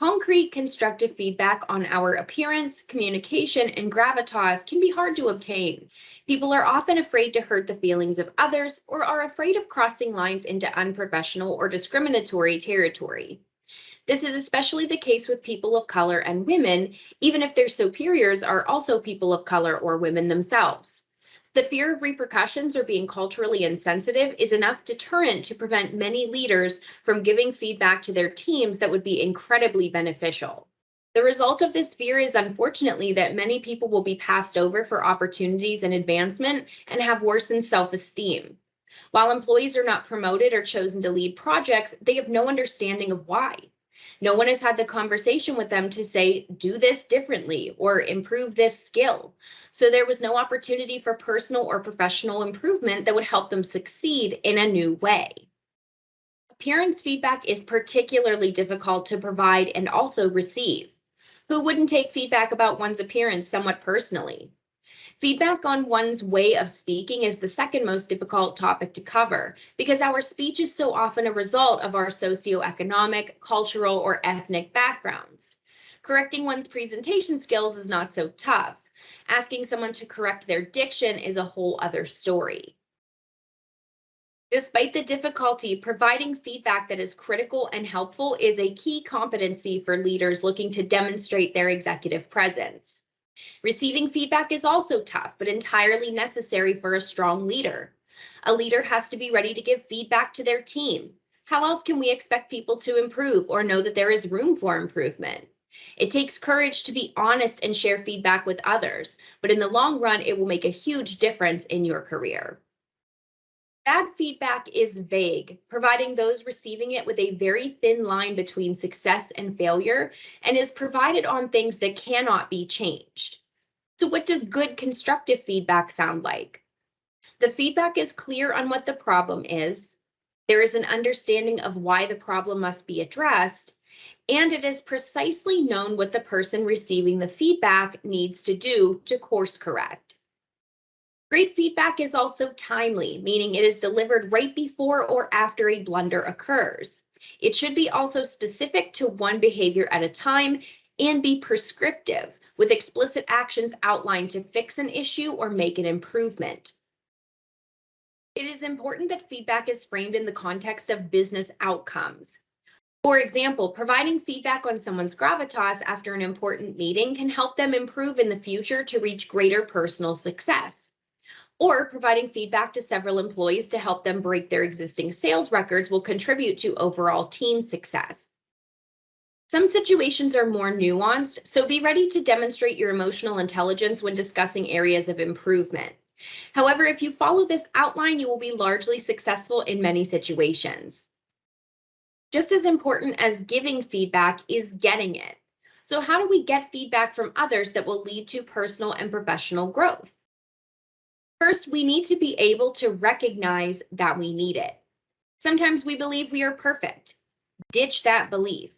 Concrete, constructive feedback on our appearance, communication, and gravitas can be hard to obtain. People are often afraid to hurt the feelings of others or are afraid of crossing lines into unprofessional or discriminatory territory. This is especially the case with people of color and women, even if their superiors are also people of color or women themselves. The fear of repercussions or being culturally insensitive is enough deterrent to prevent many leaders from giving feedback to their teams that would be incredibly beneficial. The result of this fear is unfortunately that many people will be passed over for opportunities and advancement and have worsened self-esteem. While employees are not promoted or chosen to lead projects, they have no understanding of why. No one has had the conversation with them to say, do this differently or improve this skill. So there was no opportunity for personal or professional improvement that would help them succeed in a new way. Appearance feedback is particularly difficult to provide and also receive. Who wouldn't take feedback about one's appearance somewhat personally? Feedback on one's way of speaking is the second most difficult topic to cover because our speech is so often a result of our socioeconomic, cultural, or ethnic backgrounds. Correcting one's presentation skills is not so tough. Asking someone to correct their diction is a whole other story. Despite the difficulty, providing feedback that is critical and helpful is a key competency for leaders looking to demonstrate their executive presence. Receiving feedback is also tough, but entirely necessary for a strong leader. A leader has to be ready to give feedback to their team. How else can we expect people to improve or know that there is room for improvement? It takes courage to be honest and share feedback with others, but in the long run, it will make a huge difference in your career. Bad feedback is vague, providing those receiving it with a very thin line between success and failure, and is provided on things that cannot be changed. So what does good constructive feedback sound like? The feedback is clear on what the problem is, there is an understanding of why the problem must be addressed, and it is precisely known what the person receiving the feedback needs to do to course correct. Great feedback is also timely, meaning it is delivered right before or after a blunder occurs. It should be also specific to one behavior at a time and be prescriptive, with explicit actions outlined to fix an issue or make an improvement. It is important that feedback is framed in the context of business outcomes. For example, providing feedback on someone's gravitas after an important meeting can help them improve in the future to reach greater personal success. Or providing feedback to several employees to help them break their existing sales records will contribute to overall team success. Some situations are more nuanced, so be ready to demonstrate your emotional intelligence when discussing areas of improvement. However, if you follow this outline, you will be largely successful in many situations. Just as important as giving feedback is getting it. So how do we get feedback from others that will lead to personal and professional growth? First, we need to be able to recognize that we need it. Sometimes we believe we are perfect. Ditch that belief.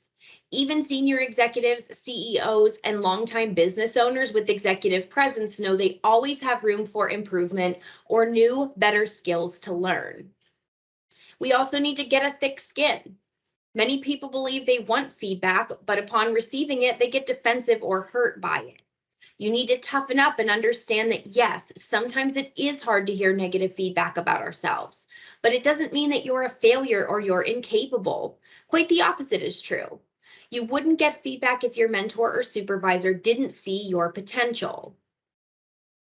Even senior executives, CEOs, and longtime business owners with executive presence know they always have room for improvement or new, better skills to learn. We also need to get a thick skin. Many people believe they want feedback, but upon receiving it, they get defensive or hurt by it. You need to toughen up and understand that, yes, sometimes it is hard to hear negative feedback about ourselves, but it doesn't mean that you're a failure or you're incapable. Quite the opposite is true. You wouldn't get feedback if your mentor or supervisor didn't see your potential.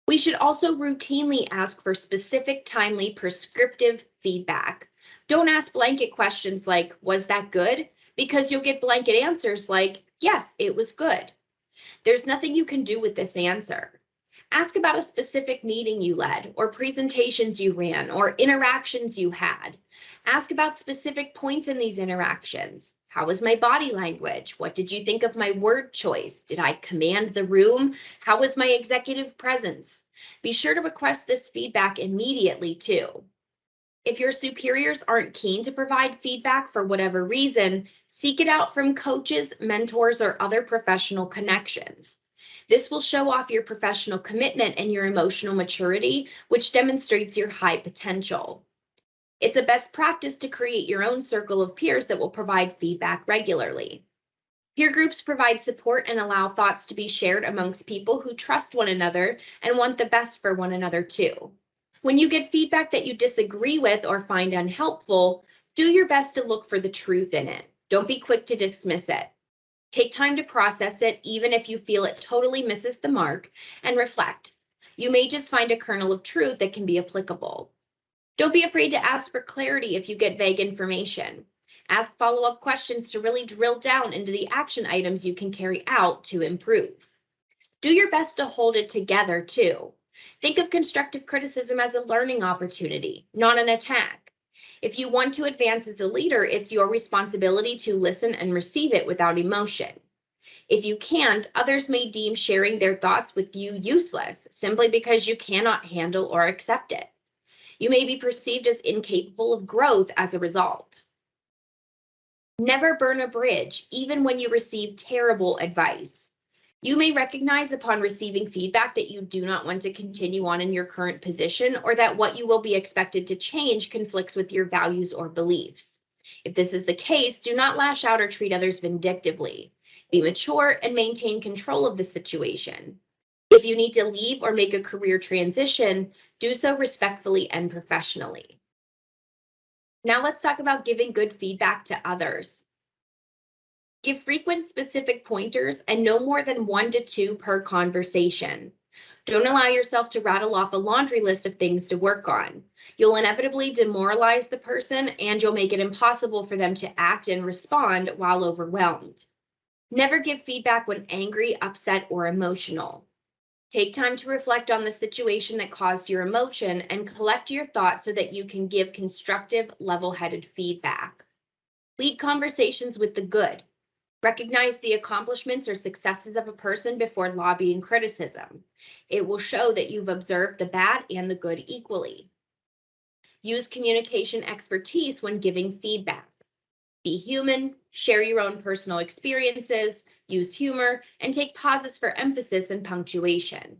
We should also routinely ask for specific, timely, prescriptive feedback. Don't ask blanket questions like, was that good? Because you'll get blanket answers like, yes, it was good. There's nothing you can do with this answer. Ask about a specific meeting you led, or presentations you ran, or interactions you had. Ask about specific points in these interactions. How was my body language? What did you think of my word choice? Did I command the room? How was my executive presence? Be sure to request this feedback immediately, too. If your superiors aren't keen to provide feedback for whatever reason, seek it out from coaches, mentors, or other professional connections. This will show off your professional commitment and your emotional maturity, which demonstrates your high potential. It's a best practice to create your own circle of peers that will provide feedback regularly. Peer groups provide support and allow thoughts to be shared amongst people who trust one another and want the best for one another too. When you get feedback that you disagree with or find unhelpful, do your best to look for the truth in it. Don't be quick to dismiss it. Take time to process it, even if you feel it totally misses the mark, and reflect. You may just find a kernel of truth that can be applicable. Don't be afraid to ask for clarity if you get vague information. Ask follow-up questions to really drill down into the action items you can carry out to improve. Do your best to hold it together too. Think of constructive criticism as a learning opportunity, not an attack. If you want to advance as a leader, it's your responsibility to listen and receive it without emotion. If you can't, others may deem sharing their thoughts with you useless simply because you cannot handle or accept it. You may be perceived as incapable of growth as a result. Never burn a bridge, even when you receive terrible advice. You may recognize upon receiving feedback that you do not want to continue on in your current position, or that what you will be expected to change conflicts with your values or beliefs. If this is the case, do not lash out or treat others vindictively. Be mature and maintain control of the situation. If you need to leave or make a career transition, do so respectfully and professionally. Now let's talk about giving good feedback to others. Give frequent specific pointers and no more than 1 to 2 per conversation. Don't allow yourself to rattle off a laundry list of things to work on. You'll inevitably demoralize the person and you'll make it impossible for them to act and respond while overwhelmed. Never give feedback when angry, upset, or emotional. Take time to reflect on the situation that caused your emotion and collect your thoughts so that you can give constructive, level-headed feedback. Lead conversations with the good. Recognize the accomplishments or successes of a person before lobbying criticism. It will show that you've observed the bad and the good equally. Use communication expertise when giving feedback. Be human, share your own personal experiences, use humor, and take pauses for emphasis and punctuation.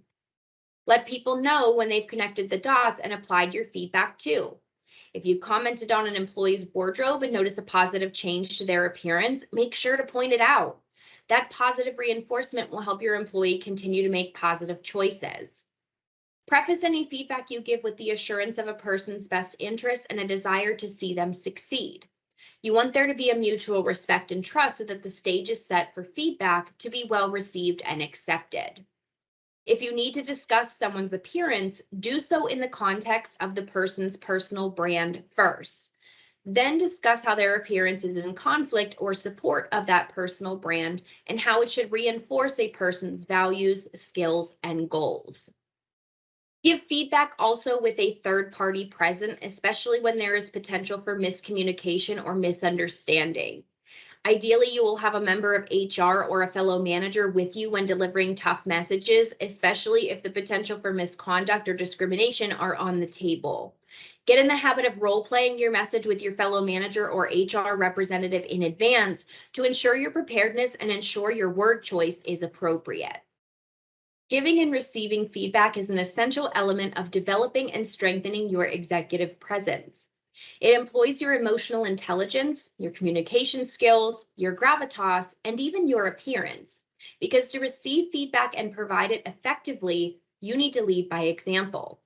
Let people know when they've connected the dots and applied your feedback too. If you commented on an employee's wardrobe and notice a positive change to their appearance, make sure to point it out. That positive reinforcement will help your employee continue to make positive choices. Preface any feedback you give with the assurance of a person's best interest and a desire to see them succeed. You want there to be a mutual respect and trust so that the stage is set for feedback to be well received and accepted. If you need to discuss someone's appearance, do so in the context of the person's personal brand first. Then discuss how their appearance is in conflict or support of that personal brand and how it should reinforce a person's values, skills, and goals. Give feedback also with a third party present, especially when there is potential for miscommunication or misunderstanding. Ideally, you will have a member of HR or a fellow manager with you when delivering tough messages, especially if the potential for misconduct or discrimination are on the table. Get in the habit of role-playing your message with your fellow manager or HR representative in advance to ensure your preparedness and ensure your word choice is appropriate. Giving and receiving feedback is an essential element of developing and strengthening your executive presence. It employs your emotional intelligence, your communication skills, your gravitas, and even your appearance. Because to receive feedback and provide it effectively, you need to lead by example.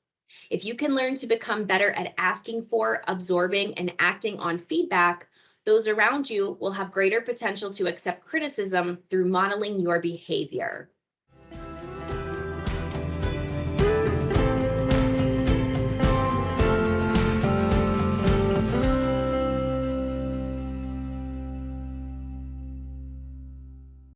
If you can learn to become better at asking for, absorbing, and acting on feedback, those around you will have greater potential to accept criticism through modeling your behavior.